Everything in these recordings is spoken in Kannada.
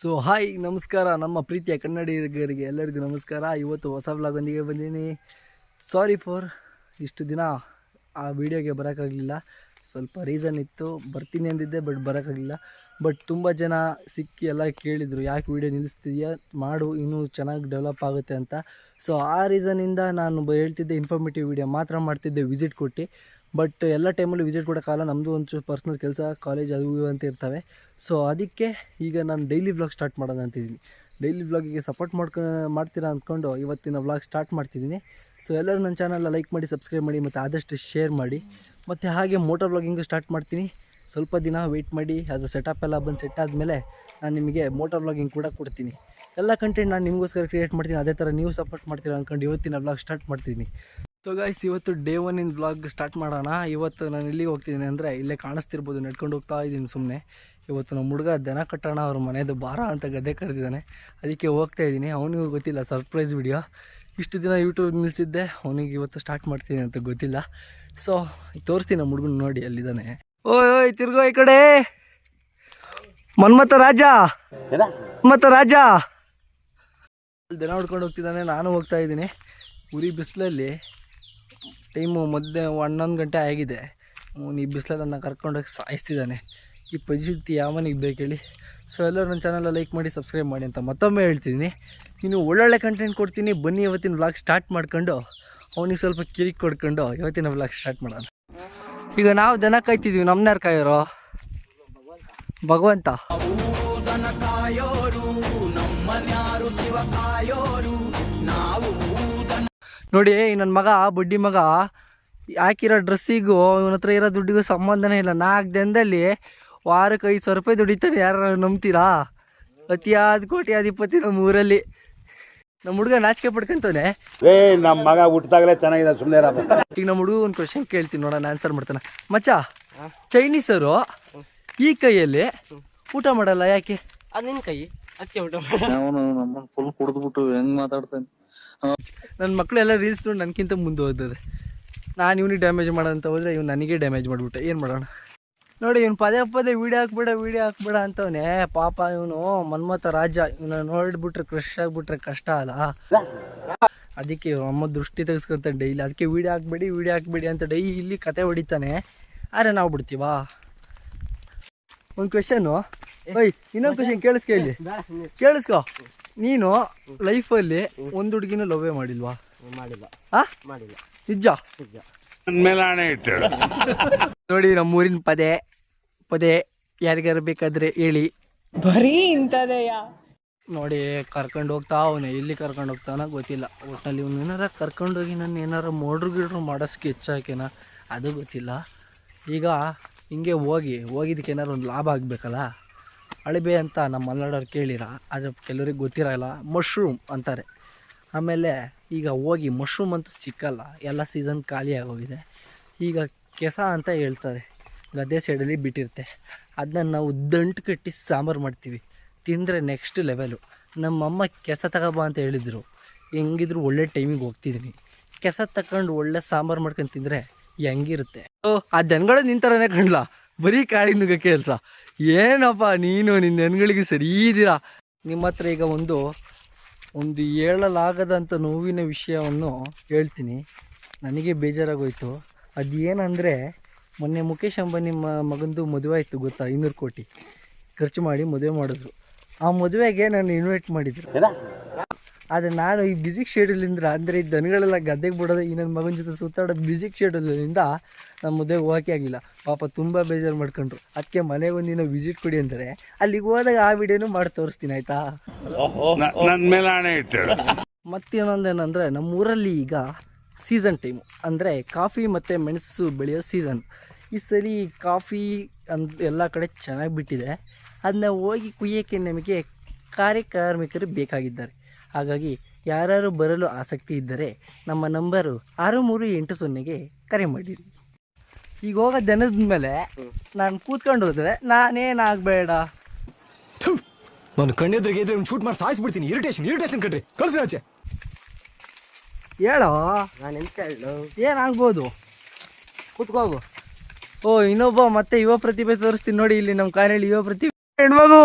ಸೊ ಹಾಯ್ ನಮಸ್ಕಾರ ನಮ್ಮ ಪ್ರೀತಿಯ ಕನ್ನಡಿಗರಿಗೆ ಎಲ್ಲರಿಗೂ ನಮಸ್ಕಾರ. ಇವತ್ತು ಹೊಸ ವ್ಲಾಗೊಂದಿಗೆ ಬಂದೀನಿ. ಸಾರಿ ಫಾರ್ ಇಷ್ಟು ದಿನ ಆ ವಿಡಿಯೋಗೆ ಬರೋಕ್ಕಾಗಲಿಲ್ಲ. ಸ್ವಲ್ಪ ರೀಸನ್ ಇತ್ತು, ಬರ್ತೀನಿ ಅಂದಿದ್ದೆ ಬಟ್ ಬರೋಕ್ಕಾಗಲಿಲ್ಲ. ಬಟ್ ತುಂಬ ಜನ ಸಿಕ್ಕಿ ಎಲ್ಲ ಕೇಳಿದರು, ಯಾಕೆ ವೀಡಿಯೋ ನಿಲ್ಲಿಸ್ತಿದೆಯಾ, ಮಾಡು ಇನ್ನೂ ಚೆನ್ನಾಗಿ ಡೆವಲಪ್ ಆಗುತ್ತೆ ಅಂತ. ಸೊ ಆ ರೀಸನಿಂದ ನಾನು ಹೇಳ್ತಿದ್ದೆ ಇನ್ಫಾರ್ಮೇಟಿವ್ ವೀಡಿಯೋ ಮಾತ್ರ ಮಾಡ್ತಿದ್ದೆ ವಿಸಿಟ್ ಕೊಟ್ಟು. ಬಟ್ ಎಲ್ಲ ಟೈಮಲ್ಲಿ ವಿಸಿಟ್ ಕೊಡೋಕ್ಕಾಗಲ್ಲ, ನಮ್ಮದು ಒಂಚೂರು ಪರ್ಸ್ನಲ್ ಕೆಲಸ, ಕಾಲೇಜ್ ಅದು ಅಂತ ಇರ್ತವೆ. ಸೊ ಅದಕ್ಕೆ ಈಗ ನಾನು ಡೈಲಿ ವ್ಲಾಗ್ ಸ್ಟಾರ್ಟ್ ಮಾಡೋಣ ಅಂತಿದ್ದೀನಿ. ಡೈಲಿ ವ್ಲಾಗಿಗೆ ಸಪೋರ್ಟ್ ಮಾಡ್ತೀರಾ ಅಂದ್ಕೊಂಡು ಇವತ್ತಿನ ವ್ಲಾಗ್ ಸ್ಟಾರ್ಟ್ ಮಾಡ್ತಿದ್ದೀನಿ. ಸೊ ಎಲ್ಲರೂ ನನ್ನ ಚಾನಲ್ನ ಲೈಕ್ ಮಾಡಿ, ಸಬ್ಸ್ಕ್ರೈಬ್ ಮಾಡಿ ಮತ್ತು ಆದಷ್ಟು ಶೇರ್ ಮಾಡಿ. ಮತ್ತು ಹಾಗೆ ಮೋಟರ್ ವ್ಲಾಗಿಂಗು ಸ್ಟಾರ್ಟ್ ಮಾಡ್ತೀನಿ. ಸ್ವಲ್ಪ ದಿನ ವೆಯ್ಟ್ ಮಾಡಿ, ಅದು ಸೆಟಪ್ ಎಲ್ಲ ಬಂದು ಸೆಟ್ ಆದಮೇಲೆ ನಾನು ನಿಮಗೆ ಮೋಟರ್ ವ್ಲಾಗಿಂಗ್ ಕೂಡ ಕೊಡ್ತೀನಿ. ಎಲ್ಲ ಕಂಟೆಂಟ್ ನಾನು ನಿಮಗೋಸ್ಕರ ಕ್ರಿಯೇಟ್ ಮಾಡ್ತೀನಿ. ಅದೇ ಥರ ನೀವು ಸಪೋರ್ಟ್ ಮಾಡ್ತೀರಾ ಅಂದ್ಕೊಂಡು ಇವತ್ತಿನ ವ್ಲಾಗ್ ಸ್ಟಾರ್ಟ್ ಮಾಡ್ತೀನಿ. ಸೊ ಗೈಸ್, ಇವತ್ತು ಡೇ 1 ವ್ಲಾಗ್ ಸ್ಟಾರ್ಟ್ ಮಾಡೋಣ. ಇವತ್ತು ನಾನು ಎಲ್ಲಿಗೆ ಹೋಗ್ತಿದ್ದೀನಿ ಅಂದರೆ, ಇಲ್ಲೇ ಕಾಣಿಸ್ತಿರ್ಬೋದು, ನಡ್ಕೊಂಡು ಹೋಗ್ತಾ ಇದ್ದೀನಿ ಸುಮ್ಮನೆ. ಇವತ್ತು ನಮ್ಮ ಹುಡುಗ ದನ ಕಟ್ಟೋಣ ಅವ್ರ ಮನೆಯದು ಬಾರ ಅಂತ ಗದ್ದೆ ಕರೆದಿದ್ದಾನೆ, ಅದಕ್ಕೆ ಹೋಗ್ತಾ ಇದ್ದೀನಿ. ಅವನಿಗೂ ಗೊತ್ತಿಲ್ಲ, ಸರ್ಪ್ರೈಸ್ ವಿಡಿಯೋ. ಇಷ್ಟು ದಿನ ಯೂಟ್ಯೂಬ್ ನಿಲ್ಲಿಸಿದ್ದೆ, ಅವನಿಗೆ ಇವತ್ತು ಸ್ಟಾರ್ಟ್ ಮಾಡ್ತೀನಿ ಅಂತ ಗೊತ್ತಿಲ್ಲ. ಸೊ ತೋರಿಸ್ತೀನಿ ನಮ್ಮ ಹುಡುಗನ, ನೋಡಿ ಅಲ್ಲಿದ್ದಾನೆ. ಓಯ್ ಓಯ್ ತಿರ್ಗೋ ಈ ಕಡೆ, ಮನ್ಮಥ ರಾಜ, ಮನ್ಮಥ ರಾಜ ದನ ಹೊಡ್ಕೊಂಡು ಹೋಗ್ತಿದ್ದಾನೆ. ನಾನು ಹೋಗ್ತಾ ಇದ್ದೀನಿ. ಉರಿ ಬಿಸಿಲಲ್ಲಿ, ಟೈಮು ಮಧ್ಯೆ 11 ಗಂಟೆ ಆಗಿದೆ. ಈ ಬಿಸಿಲನ್ನು ಕರ್ಕೊಂಡೋಗಿ ಸಾಯಿಸ್ತಿದ್ದಾನೆ. ಈ ಪರಿಸ್ಥಿತಿ ಯಾವನಿಗೆ ಬೇಕು ಹೇಳಿ. ಸೊ ಎಲ್ಲರೂ ನನ್ನ ಚಾನಲ್ ಲೈಕ್ ಮಾಡಿ, ಸಬ್ಸ್ಕ್ರೈಬ್ ಮಾಡಿ ಅಂತ ಮತ್ತೊಮ್ಮೆ ಹೇಳ್ತಿದ್ದೀನಿ. ಇನ್ನು ಒಳ್ಳೊಳ್ಳೆ ಕಂಟೆಂಟ್ ಕೊಡ್ತೀನಿ. ಬನ್ನಿ ಇವತ್ತಿನ ವ್ಲಾಗ್ ಸ್ಟಾರ್ಟ್ ಮಾಡ್ಕೊಂಡು ಅವನಿಗೆ ಸ್ವಲ್ಪ ಕಿರಿಕ್ ಕೊಡ್ಕೊಂಡು ಇವತ್ತಿನ ವ್ಲಾಗ್ ಸ್ಟಾರ್ಟ್ ಮಾಡೋಣ. ಈಗ ನಾವು ದನ ಕಾಯ್ತಿದ್ವಿ, ನಮ್ಮನ್ನ ಯಾರು ಕಾಯೋರು? ಭಗವಂತ. ನೋಡಿ, ನನ್ನ ಮಗ, ಬಡ್ಡಿ ಮಗ, ಹಾಕಿರೋ ಡ್ರೆಸ್ಸಿಗೂ ಇವನ ಹತ್ರ ಇರೋ ದುಡ್ಡಿಗೂ ಸಂಬಂಧನೇ ಇಲ್ಲ. 4 ದಿನದಲ್ಲಿ ವಾರಕ್ಕೆ 5,000 ರೂಪಾಯಿ ದುಡಿತಾನೆ. ಯಾರು ನಂಬ್ತೀರಾ? ಅತಿಯಾದ ಕೋಟ್ಯಾಧಿಪತಿ ನಮ್ಮ ಊರಲ್ಲಿ. ನಮ್ಮ ಹುಡುಗ ನಾಚಿಕೆ ಪಡ್ಕೊಂತವನೆ. ನಮ್ಮ ಮಗ ಹುಟ್ಟಿದಾಗಲೇ ಚೆನ್ನಾಗಿದೆ, ಸುಮ್ಮನೆ. ಈಗ ನಮ್ಮ ಹುಡುಗ ಒಂದು ಕ್ವಶನ್ ಕೇಳ್ತೀನಿ, ನೋಡೋಣ ಆನ್ಸರ್ ಮಾಡ್ತಾನೆ. ಮಚ್ಚ, ಚೈನೀಸರು ಈ ಕೈಯಲ್ಲಿ ಊಟ ಮಾಡಲ್ಲ, ಯಾಕೆ? ಅದು ನಿನ್ನ ಕೈ, ಅದಕ್ಕೆ ಊಟ ಫುಲ್ ಕುಡಿದ್ಬಿಟ್ಟು ಹೆಂಗ್ ಮಾತಾಡ್ತಾನೆ. ನನ್ನ ಮಕ್ಕಳು ಎಲ್ಲ ರೀಲ್ಸ್ ನೋಡಿ ನನಗಿಂತ ಮುಂದೆ ಹೋದರೆ, ನಾನು ಇವನಿಗೆ ಡ್ಯಾಮೇಜ್ ಮಾಡೋಂತ ಹೋದರೆ ಇವ್ನು ನನಗೆ ಡ್ಯಾಮೇಜ್ ಮಾಡಿಬಿಟ್ಟೆ. ಏನು ಮಾಡೋಣ? ನೋಡಿ, ಇವ್ನು ಪದೇ ವೀಡಿಯೋ ಹಾಕ್ಬೇಡ ಅಂತವನೇ. ಪಾಪ ಇವನು ಮನ್ಮಥ ರಾಜ. ಇವನ್ನ ನೋಡಿಬಿಟ್ರೆ ಕ್ರಶ್ ಆಗಿಬಿಟ್ರೆ ಕಷ್ಟ ಅಲ್ಲ. ಅದಕ್ಕೆ ಇವ್ರು ಅಮ್ಮ ದೃಷ್ಟಿ ತೆಗೆಸ್ಕೊತಾನೆ ಡೈಲಿ. ಅದಕ್ಕೆ ವೀಡಿಯೋ ಹಾಕ್ಬೇಡಿ ಅಂತ ಡೈಲಿ ಕತೆ ಹೊಡಿತಾನೆ. ಆದರೆ ನಾವು ಬಿಡ್ತೀವಾ? ಒಂದು ಕ್ವೆಶನ್ನು, ಇನ್ನೊಂದು ಕ್ವೆಶನ್ ಕೇಳಿಸ್ಕೊ. ನೀನು ಲೈಫಲ್ಲಿ ಒಂದು ಹುಡುಗಿನೂ ಲವ್ವೇ ಮಾಡಿಲ್ವಾ? ಮಾಡಿಲ್ಲ. ನಿಜ? ನೋಡಿ, ನಮ್ಮೂರಿನ ಪದೇ ಯಾರಿಗಾರು ಬೇಕಾದ್ರೆ ಹೇಳಿ. ಬರೀ ಇಂಥದೆಯಾ? ನೋಡಿ, ಕರ್ಕೊಂಡು ಹೋಗ್ತಾ ಅವನೇ, ಎಲ್ಲಿ ಕರ್ಕೊಂಡು ಹೋಗ್ತಾನ ಗೊತ್ತಿಲ್ಲ. ಒಟ್ಟಿನಲ್ಲಿ ಇವ್ನು ಏನಾರ ಕರ್ಕೊಂಡೋಗಿ ನಾನು ಏನಾರ ಗಿಡ್ರು ಮಾಡೋಸ್ಕೆ ಹೆಚ್ಚಾಕೇನ ಅದು ಗೊತ್ತಿಲ್ಲ. ಈಗ ಹಿಂಗೆ ಹೋಗಿದ್ದಕ್ಕೆ ಏನಾರು ಒಂದು ಲಾಭ ಆಗಬೇಕಲ್ಲ. ಅಳಿಬೆ ಅಂತ ನಮ್ಮ ಮಲೆನಾಡವ್ರು ಕೇಳಿರ, ಆದರೆ ಕೆಲವ್ರಿಗೆ ಗೊತ್ತಿರೋಲ್ಲ. ಮಶ್ರೂಮ್ ಅಂತಾರೆ. ಆಮೇಲೆ ಈಗ ಹೋಗಿ ಮಶ್ರೂಮ್ ಅಂತೂ ಸಿಕ್ಕಲ್ಲ, ಎಲ್ಲ ಸೀಸನ್ ಖಾಲಿ ಆಗೋಗಿದೆ. ಈಗ ಕೆಸ ಅಂತ ಹೇಳ್ತಾರೆ, ಗದ್ದೆ ಸೈಡಲ್ಲಿ ಬಿಟ್ಟಿರುತ್ತೆ. ಅದನ್ನ ನಾವು ದಂಟು ಕಟ್ಟಿ ಸಾಂಬಾರು ಮಾಡ್ತೀವಿ, ತಿಂದರೆ ನೆಕ್ಸ್ಟ್ ಲೆವೆಲು. ನಮ್ಮಮ್ಮ ಕೆಸ ತಗೋಬಾ ಅಂತ ಹೇಳಿದರು. ಹೆಂಗಿದ್ರು ಒಳ್ಳೆ ಟೈಮಿಗೆ ಹೋಗ್ತಿದ್ದೀನಿ. ಕೆಸ ತಗೊಂಡು ಒಳ್ಳೆ ಸಾಂಬಾರು ಮಾಡ್ಕೊಂಡು ತಿಂದರೆ ಹೆಂಗಿರುತ್ತೆ? ಆ ದನಗಳು ನಿಂತರನೇ ಕಂಡ್ಲ, ಬರೀ ಕಾಳಿಂದ ಕೆಲಸ. ಏನಪ್ಪ ನೀನು, ನಿನ್ನ ದನಗಳಿಗೆ ಸರಿ ಇದ್ದೀರಾ. ನಿಮ್ಮ ಹತ್ರ ಈಗ ಒಂದು ಹೇಳಲಾಗದಂಥ ನೋವಿನ ವಿಷಯವನ್ನು ಹೇಳ್ತೀನಿ. ನನಗೆ ಬೇಜಾರಾಗೋಯ್ತು. ಅದೇನಂದರೆ, ಮೊನ್ನೆ ಮುಖೇಶ್ ಅಂಬಾನಿ ಮಗಂದು ಮದುವೆ ಆಯಿತು ಗೊತ್ತಾ? 500 ಕೋಟಿ ಖರ್ಚು ಮಾಡಿ ಮದುವೆ ಮಾಡಿದ್ರು. ಆ ಮದುವೆಗೆ ನಾನು ಇನ್ವೈಟ್ ಮಾಡಿದ್ರು. ಆದರೆ ನಾನು ಈ ಬ್ಯುಸಿ ಶೆಡ್ಯೂಲಿಂದ, ಅಂದರೆ ಈ ದನಗಳೆಲ್ಲ ಗದ್ದೆಗೆ ಬಿಡೋದು, ಈ ನನ್ನ ಮಗನ ಜೊತೆ ಸುತ್ತಾಡೋದು, ಬ್ಯುಸಿ ಶೆಡ್ಯೂಲಿಂದ ನಮ್ಮ ಮದುವೆಗೆ ಹೋಗಕ್ಕೆ ಆಗಿಲ್ಲ. ಪಾಪ ತುಂಬ ಬೇಜಾರು ಮಾಡ್ಕೊಂಡ್ರು. ಅದಕ್ಕೆ ಮನೆಗೆ ಒಂದಿನ ವಿಸಿಟ್ ಕೊಡಿ ಅಂದರೆ ಅಲ್ಲಿಗೆ ಹೋದಾಗ ಆ ವಿಡಿಯೋನು ಮಾಡಿ ತೋರಿಸ್ತೀನಿ, ಆಯಿತಾ? ಮತ್ತೇನೊಂದೇನೆಂದರೆ, ನಮ್ಮೂರಲ್ಲಿ ಈಗ ಸೀಸನ್ ಟೈಮು, ಅಂದರೆ ಕಾಫಿ ಮತ್ತು ಮೆಣಸು ಬೆಳೆಯೋ ಸೀಸನ್. ಈ ಸರಿ ಕಾಫಿ ಎಲ್ಲ ಕಡೆ ಚೆನ್ನಾಗಿ ಬಿಟ್ಟಿದೆ. ಅದನ್ನ ಹೋಗಿ ಕುಯ್ಯೋಕ್ಕೆ ನಮಗೆ ಕಾರ್ಮಿಕರು ಬೇಕಾಗಿದ್ದಾರೆ. ಹಾಗಾಗಿ ಯಾರು ಬರಲು ಆಸಕ್ತಿ ಇದ್ದರೆ ನಮ್ಮ ನಂಬರು 6380ಗೆ ಕರೆ ಮಾಡಿರಿ. ಈಗ ಹೋಗೋ ದನದ ಮೇಲೆ ನಾನು ಕೂತ್ಕೊಂಡು ಹೋದರೆ ನಾನೇನಾಗಬೇಡ. ನಾನು ಕಣ್ಣೆದ್ರಿಗೆ ಇದ್ರೆ ಶೂಟ್ ಮಾಡಿ ಸಾಯಿಸ್ಬಿಡ್ತೀನಿ. ಇರಿಟೇಷನ್ ಕಣ್ರಿ, ಕಳ್ಸಿ ಆಚೆ. ಹೇಳೋ, ನಾನು ಎಂತ ಹೇಳು, ಏನಾಗ್ಬೋದು? ಕೂತ್ಕೋಗು. ಓ, ಇನ್ನೊಬ್ಬ ಮತ್ತೆ ಯುವ ಪ್ರತಿಭೆ ತೋರಿಸ್ತೀನಿ ನೋಡಿ. ಇಲ್ಲಿ ನಮ್ಮ ಕಾರಲ್ಲಿ ಯುವ ಪ್ರತಿಭೆ ಹೆಣ್ಮಗು.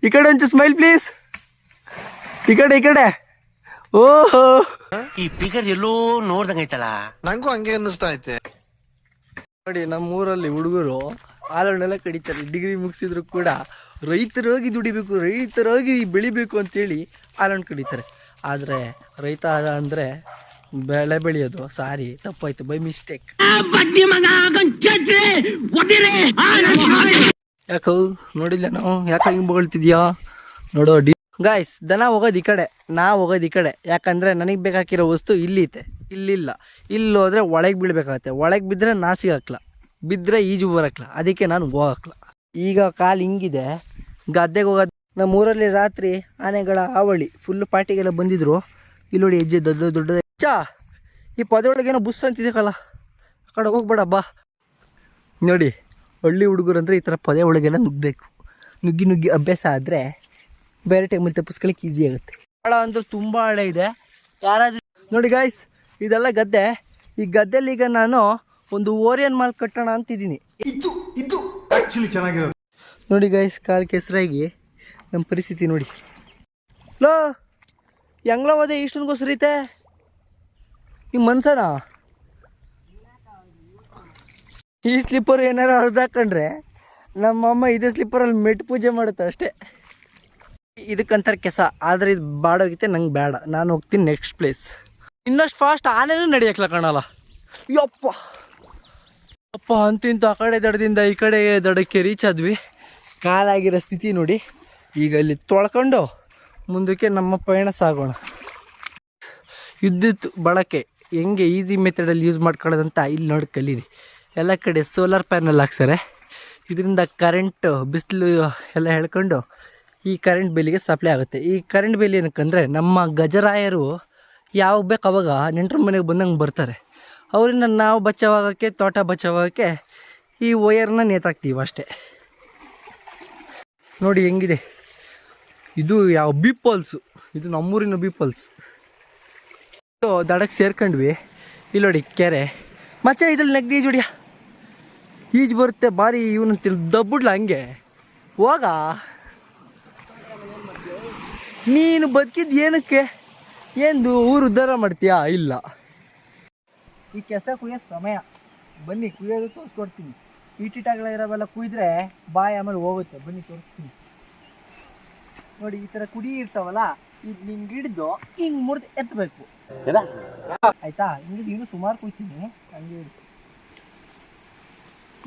ಈ ಕಡೆ ಒಂಚೂರು ಸ್ಮೈಲ್ ಪ್ಲೀಸ್. ಈ ಕಡೆ ಓಹೋ ಈ ಫಿಗರ್ ಎಲ್ಲೋ ನೋಡ್ದಂಗೈತಲ್ಲ. ನಂಗೂ ಹಂಗೆ ಅನ್ನಿಸ್ತಾ ಐತೆ. ನೋಡಿ ನಮ್ಮೂರಲ್ಲಿ ಹುಡುಗರು ಹಾಲನ್ನೆಲ್ಲ ಕಡಿತಾರೆ. ಡಿಗ್ರಿ ಮುಗಿಸಿದ್ರು ಕೂಡ ರೈತರಾಗಿ ದುಡಿಬೇಕು, ರೈತರಾಗಿ ಬೆಳಿಬೇಕು ಅಂತೇಳಿ ಹಾಲನ್ನು ಕಡಿತಾರೆ. ಆದರೆ ರೈತ ಅಂದರೆ ಬೆಳೆ ಬೆಳೆಯೋದು. ಸಾರಿ, ತಪ್ಪಾಯ್ತು, ಬೈ ಮಿಸ್ಟೇಕ್. ಯಾಕೋ ನೋಡಿಲ್ಲ ನಾವು, ಯಾಕೆ ಹಿಂಗೆ ಬೊಗಳ್ತಿದ್ಯಾ ನೋಡೋ ಗಾಯ್ಸ್. ದನ ಹೋಗೋದು ಈ ಕಡೆ, ನಾ ಹೋಗೋದು ಈ ಕಡೆ. ಯಾಕಂದರೆ ನನಗೆ ಬೇಕಾಗಿರೋ ವಸ್ತು ಇಲ್ಲಿತೆ, ಇಲ್ಲಿಲ್ಲ. ಇಲ್ಲಿ ಹೋದರೆ ಒಳಗೆ ಬೀಳ್ಬೇಕಾಗತ್ತೆ. ಒಳಗೆ ಬಿದ್ದರೆ ನಾ ಸಿಗಾಕ್ಲ, ಬಿದ್ದರೆ ಈಜು ಬರೋಕ್ಲ. ಅದಕ್ಕೆ ನಾನು ಹೋಗಕ್ಲ. ಈಗ ಕಾಲು ಹಿಂಗಿದೆ, ಗದ್ದೆಗೆ ಹೋಗೋದು. ನಮ್ಮ ಊರಲ್ಲಿ ರಾತ್ರಿ ಆನೆಗಳ ಹಾವಳಿ ಫುಲ್ ಪಾರ್ಟಿಗೆಲ್ಲ ಬಂದಿದ್ರು. ಇಲ್ಲಿ ನೋಡಿ ಹೆಜ್ಜೆ ದೊಡ್ಡ ಚಾ. ಈ ಪದೊಳಗೇನೋ ಬುಸ್ ಅಂತಿದೆಯಲ್ಲ, ಆ ಕಡೆ ಹೋಗ್ಬೇಡ ಬಾ. ನೋಡಿ ಹಳ್ಳಿ ಹುಡುಗರು ಅಂದರೆ ಈ ಥರ ಪೊದೆ ಒಳಗೆಲ್ಲ ನುಗ್ಗಬೇಕು. ನುಗ್ಗಿ ಅಭ್ಯಾಸ ಆದರೆ ಬೇರೆ ಟೈಮಲ್ಲಿ ತಪ್ಪಿಸ್ಕೊಳ್ಳಿಕ್ಕೆ ಈಸಿ ಆಗುತ್ತೆ. ಆಳ ಅಂದ್ರೆ ತುಂಬ ಹಳೆ ಇದೆ. ಯಾರಾದರೂ ನೋಡಿ ಗಾಯ್ಸ್, ಇದೆಲ್ಲ ಗದ್ದೆ. ಈ ಗದ್ದೆಲಿ ಈಗ ನಾನು ಒಂದು ಓರಿಯನ್ ಮಾಲ್ ಕಟ್ಟೋಣ ಅಂತಿದ್ದೀನಿ. ಇದು ಆಕ್ಚುಲಿ ಚೆನ್ನಾಗಿರೋದು. ನೋಡಿ ಗಾಯ್ಸ್, ಕಾಲು ಕೆಸರಾಗಿ ನಮ್ಮ ಪರಿಸ್ಥಿತಿ ನೋಡಿ. ಲೋ ಹೆಂಗ್ಲ ಹೋದೆ ಇಷ್ಟೊಂದು ಗೊಸರೀತೆ ನಿಮ್ಮ ಮನ್ಸನ. ಈ ಸ್ಲಿಪ್ಪರ್ ಏನಾರು ಹೊಡೆದಾಕೊಂಡ್ರೆ ನಮ್ಮಮ್ಮ ಇದೇ ಸ್ಲಿಪ್ಪರಲ್ಲಿ ಮೆಟ್ಟು ಪೂಜೆ ಮಾಡುತ್ತೆ ಅಷ್ಟೇ. ಇದಕ್ಕಂತಾರೆ ಕೆಸ. ಆದರೆ ಇದು ಬಾಡೋಗಿತ್ತೆ, ನಂಗೆ ಬೇಡ. ನಾನು ಹೋಗ್ತೀನಿ ನೆಕ್ಸ್ಟ್ ಪ್ಲೇಸ್. ಇನ್ನಷ್ಟು ಫಾಸ್ಟ್ ಆನೇನೂ ನಡೆಯೋಕ್ಲ ಕಾಣಲ್ಲ. ಯಪ್ಪ ಅಂತೂ ಆ ಕಡೆ ದಡದಿಂದ ಈ ಕಡೆ ದಡಕ್ಕೆ ರೀಚ್ ಆದ್ವಿ. ಕಾಲಾಗಿರೋ ಸ್ಥಿತಿ ನೋಡಿ. ಈಗ ಇಲ್ಲಿ ತೊಳ್ಕೊಂಡು ಮುಂದಕ್ಕೆ ನಮ್ಮ ಪಯಣ ಸಾಗೋಣ. ವಿದ್ಯುತ್ ಬಳಕೆ ಹೆಂಗೆ ಈಸಿ ಮೆಥಡಲ್ಲಿ ಯೂಸ್ ಮಾಡ್ಕೊಳ್ಳೋದಂತ ಇಲ್ಲಿ ನೋಡಿ ಕಲೀರಿ. ಎಲ್ಲ ಕಡೆ ಸೋಲಾರ್ ಪ್ಯಾನಲ್ ಹಾಕ್ಸಾರೆ. ಇದರಿಂದ ಕರೆಂಟು, ಬಿಸಿಲು ಎಲ್ಲ ಹೇಳ್ಕೊಂಡು ಈ ಕರೆಂಟ್ ಬಿಲ್ಲಿಗೆ ಸಪ್ಲೈ ಆಗುತ್ತೆ. ಈ ಕರೆಂಟ್ ಬಿಲ್ ಏನಕ್ಕಂದರೆ ನಮ್ಮ ಗಜರಾಯರು ಯಾವಾಗ ಬೇಕು ಅವಾಗ ನೆಂಟ್ರ ಮನೆಗೆ ಬಂದಂಗೆ ಬರ್ತಾರೆ. ಅವರಿಂದ ನಾವು ಬಚಾವಾಗೋಕ್ಕೆ, ತೋಟ ಬಚಾವಾಗೋಕ್ಕೆ ಈ ವಯರ್ನ ನೇತಾಕ್ತೀವಿ ಅಷ್ಟೇ. ನೋಡಿ ಹೆಂಗಿದೆ ಇದು. ಯಾವ ಬೀಪಲ್ಸು ಇದು, ನಮ್ಮೂರಿನ ಬೀಪಲ್ಸ್. ದಡಕ್ಕೆ ಸೇರ್ಕೊಂಡ್ವಿ. ಇಲ್ಲಿ ನೋಡಿ ಕೆರೆ. ಮಚ್ಚ ಇದ್ರಲ್ಲಿ ನೆಗ್ದು ಈಜು ಹೊಡಿಯ, ಈಜು ಬರುತ್ತೆ ಭಾರಿ. ಇವನಂತಿಲ್ಲ ದಬ್ಬಿಡ್ಲ ಹಂಗೆ ಹೋಗ. ನೀನು ಬದುಕಿದ್ದು ಏನಕ್ಕೆ? ಏನು ಊರು ಉದ್ಧಾರ ಮಾಡ್ತೀಯಾ? ಇಲ್ಲ. ಈ ಕೆಸ ಕುಯ್ಯೋ ಸಮಯ. ಬನ್ನಿ ಕುಯ್ಯೋದು ತೋರಿಸ್ಕೊಡ್ತೀನಿ. ಈಟಿಟಾಗಳಿರೋವೆಲ್ಲ ಕುಯ್ದ್ರೆ ಬಾಯಿ ಆಮೇಲೆ ಹೋಗುತ್ತೆ. ಬನ್ನಿ ತೋರಿಸ್ತೀನಿ. ನೋಡಿ ಈ ಥರ ಕುಡಿ ಇರ್ತಾವಲ್ಲ, ಇದು ನಿಂಗೆ ಹಿಡಿದು ಹಿಂಗೆ ಮುರಿದು ಎತ್ತಬೇಕು ಆಯ್ತಾ. ಹಿಂಗೆ ಇನ್ನೂ ಸುಮಾರು ಕುಯ್ತೀನಿ. ಹಂಗೆ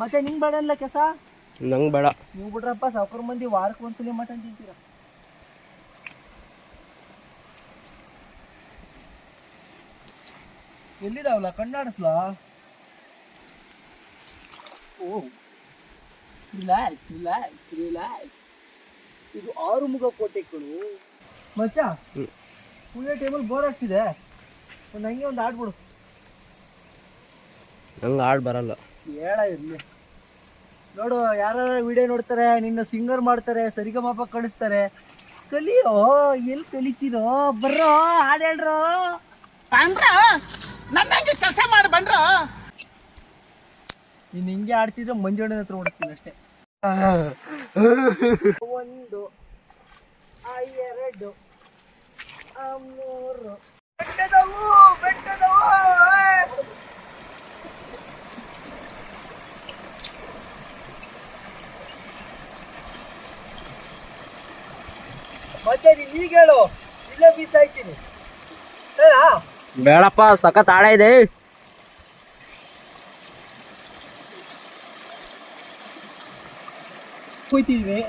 ಮತ್ತೆ ನಿಂಗೆ ಬೇಡಲ್ಲ ಕೆಸ? ನಂಗೆ ಬೇಡ. ನೀವು ಬಿಡ್ರಪ್ಪ, ಸಾವ್ಕಾರ ಮಂದಿ ವಾರಕ್ಕೆ ಒಂದ್ಸಲಿ ಮಟನ್ ತಿಂತೀರ. ಎಲ್ಲಿದಾವಲ್ಲ ಕಣ್ಣಾಡಿಸ್ಲಾ? ಓ ರಿಲ್ಯಾಕ್ಸ್. ಇದು 6 ಮುಗ ಕೋಟೆಗಳು ಮಚ್ಚ. ಕುಯ್ಯೋ ಟೇಬಲ್ ಬೋರ್ ಆಗ್ತಿದೆ. ಒಂದು ಹಂಗೆ ಒಂದು ಆಡ್ಬಿಡು. ನಂಗೆ ಆಡ್ ಬರಲ್ಲ. ಹೇಳ ಇರಲಿ. ನೋಡು, ಯಾರು ವಿಡಿಯೋ ನೋಡ್ತಾರೆ, ನಿನ್ನ ಸಿಂಗರ್ ಮಾಡ್ತಾರೆ, ಸರಿಗಮಪ ಕಳಿಸ್ತಾರೆ. ಕಲಿಯೋ, ಎಲ್ಲಿ ಕಲಿತೀರೋ? ಬರ್ರೋ ಹಾಡು ಹೇಳ್ರೋ. ನನ್ನಂಗೆ ಕೆಲಸ ಮಾಡಿ ಬಂದ್ರ. ನೀನು ಹಿಂಗೆ ಆಡ್ತಿದ್ರೆ ಮಂಜಣ್ಣನ ಹತ್ರ ಓಡಿಸ್ತೀನಿ ಅಷ್ಟೇ. 1 2 3 ಬೆಟ್ಟದವು ಮಚ್ಚ. ನೀನು ಈಗ ಹೇಳು, ಇಲ್ಲೇ ಬೀಸ್ ಆಯ್ತೀನಿ. ಸರಾ ಬೇಡಪ್ಪ, ಸಖತ್ ಆಳ ಇದೆ. ಹೋಯ್ತಿದ್ವಿ,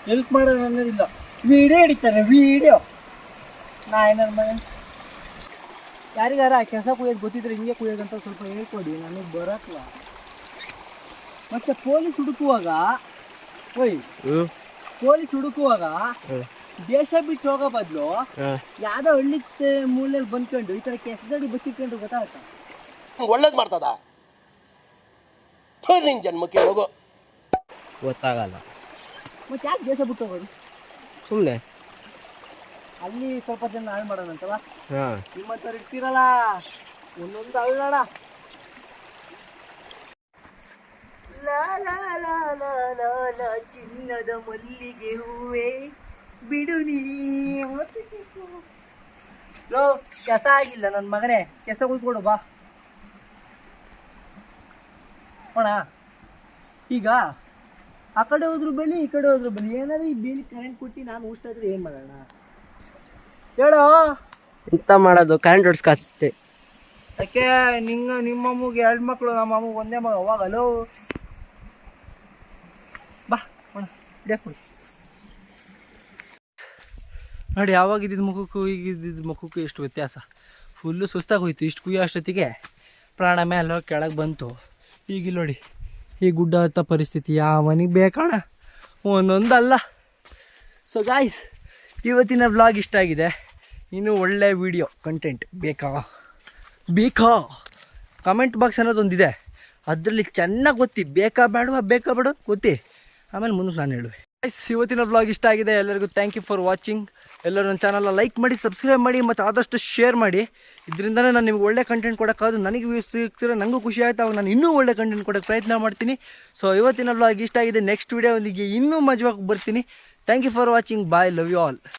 ಹೆಲ್ಪ್ ಮಾಡೋದು ಅನ್ನೋದಿಲ್ಲ. ವಿಡಿಯೋ ಹಿಡಿತಾರೆ, ವಿಡಿಯೋ. ನಾ ಏನಾರು ಮನೆ ಯಾರಿಗಾರ ಕೆಲಸ ಕುಯ್ಯೋದು ಗೊತ್ತಿದ್ರೆ ಹಿಂಗೆ ಕುಯ್ಯೋದಂತ ಸ್ವಲ್ಪ ಹೇಳ್ಕೊಡಿ, ನನಗೆ ಬರಕ್ಲ. ಮತ್ತೆ ಪೊಲೀಸ್ ಹುಡುಕುವಾಗ ದೇಶ ಬಿಟ್ಟು ಹೋಗೋ ಬದಲು ಯಾವ್ದೋ ಹಳ್ಳಿ ಮೂಲೆಯಲ್ಲಿ ಬಂದ್ಕೊಂಡು ಈ ಥರ ಕೆಸದಡಿ ಬಚ್ಚಿಟ್ಕೊಂಡು ಗೊತ್ತಾಗತ್ತ. ಒಳ್ಳೇದ್ ಮಾಡ್ತದ. ನಿನ್ ಜನ್ಮಕ್ಕೆ ಹೋಗೋ ಗೊತ್ತಾಗಲ್ಲ. ಮತ್ತೆ ಯಾಕೆ ದೇಶ ಬಿಟ್ಟು ಹೋಗೋದು? ಸುಮ್ಮನೆ ಅಲ್ಲಿ ಸ್ವಲ್ಪ ಜನ ಹಾಳು ಮಾಡೋಣಂತಲ್ಲ. ಹಾಂ, ನಿಮ್ಮಂಥವ್ರು ಇರ್ತೀರಲ್ಲ, ಒಂದೊಂದು ಅಲ್ಲಣ. ಲಾ ಲಾ ಲಾ ಲಾ ಲಾ ಲಾ ಚಿನ್ನದ ಮಲ್ಲಿಗೆ ಹೂವೇ ಬಿಡು ನೀ ಲೋ ಕೆಸ ಆಗಿಲ್ಲ ನನ್ನ ಮಗನೇ ಕೆಸ ಕುಯ್ಕೊಡು ಬಾ ಅಣ್ಣ ಈಗ ಆ ಕಡೆ ಹೋದ್ರು ಬಲಿ ಈ ಕಡೆ ಹೋದ್ರು ಬಲಿ ಏನಾದ್ರು ಈ ಬೇಲಿ ಕರೆಂಟ್ ಕೊಟ್ಟು ನಾನು ಉಷ್ಟಾದ್ರೆ ಏನು ಮಾಡೋಣ ಹೇಳೋ ಎಂತ ಮಾಡೋದು ಕರೆಂಟ್ ಹೊಡ್ಸ್ಕಷ್ಟೇ. ಯಾಕೆ ನಿಮ್ಮ ಅಮ್ಮಗೆ 2 ಮಕ್ಕಳು ನಮ್ಮ ಅಮ್ಮಗೆ ಒಂದೇ ಮಗ ಅವಾಗಲೋ ಬಾ ಅಣ್ಣ ಹಿಡಿಯಕ್ಕೆ ನೋಡಿ ಯಾವಾಗ ಇದ್ದಿದ್ದು ಮುಖಕ್ಕೂ ಈಗ ಇದ್ದಿದ್ದು ಮುಖಕ್ಕೂ ಎಷ್ಟು ವ್ಯತ್ಯಾಸ. ಫುಲ್ಲು ಸುಸ್ತಾಗಿ ಹೋಯ್ತು ಇಷ್ಟು ಕುಯ್ಯೋ ಅಷ್ಟೊತ್ತಿಗೆ ಪ್ರಾಣ ಮೇಲೆ ಕೆಳಗೆ ಬಂತು. ಈಗ ನೋಡಿ ಈ ಗುಡ್ಡ ಹತ್ತ ಪರಿಸ್ಥಿತಿ ಯಾವನಿಗೆ ಬೇಕಣ್ಣ ಒಂದೊಂದಲ್ಲ. ಸೊ ಗಾಯ್ಸ್ ಇವತ್ತಿನ ವ್ಲಾಗ್ ಇಷ್ಟ ಆಗಿದೆ. ಇನ್ನೂ ಒಳ್ಳೆ ವಿಡಿಯೋ ಕಂಟೆಂಟ್ ಬೇಕಾ ಕಮೆಂಟ್ ಬಾಕ್ಸ್ ಅನ್ನೋದೊಂದಿದೆ, ಅದರಲ್ಲಿ ಚೆನ್ನಾಗಿ ಗೊತ್ತಿ ಬೇಕಾ ಬೇಡ ಗೊತ್ತಿ, ಆಮೇಲೆ ಮುಂದೆ ನಾನು ಹೇಳುವೆ. ಗೈಸ್ ಇವತ್ತಿನ ವ್ಲಾಗ್ ಇಷ್ಟ ಆಗಿದೆ. ಎಲ್ಲರಿಗೂ ಥ್ಯಾಂಕ್ ಯು ಫಾರ್ ವಾಚಿಂಗ್. ಎಲ್ಲರೂ ನನ್ನ ಚಾನಲ್ನ ಲೈಕ್ ಮಾಡಿ, ಸಬ್ಸ್ಕ್ರೈಬ್ ಮಾಡಿ ಮತ್ತು ಆದಷ್ಟು ಶೇರ್ ಮಾಡಿ. ಇದರಿಂದನೇ ನಾನು ನಿಮ್ಗೆ ಒಳ್ಳೆ ಕಂಟೆಂಟ್ ಕೊಡೋಕ್ಕಾದ್ರು ನನಗೆ ವ್ಯೂಸ್ ಸಿಗ್ತಿರೋ ನನಗೂ ಖುಷಿ ಆಯ್ತು. ಅವಾಗ ನಾನು ಇನ್ನೂ ಒಳ್ಳೆ ಕಂಟೆಂಟ್ ಕೊಡೋಕ್ಕೆ ಪ್ರಯತ್ನ ಮಾಡ್ತೀನಿ. ಸೊ ಇವತ್ತಿನ ವ್ಲಾಗ್ ಇಷ್ಟ ಆಗಿದೆ. ನೆಕ್ಸ್ಟ್ ವೀಡಿಯೋ ಒಂದಿಗೆ ಇನ್ನೂ ಮಜವಾಗಿ ಬರ್ತೀನಿ. Thank you for watching. Bye, love you all.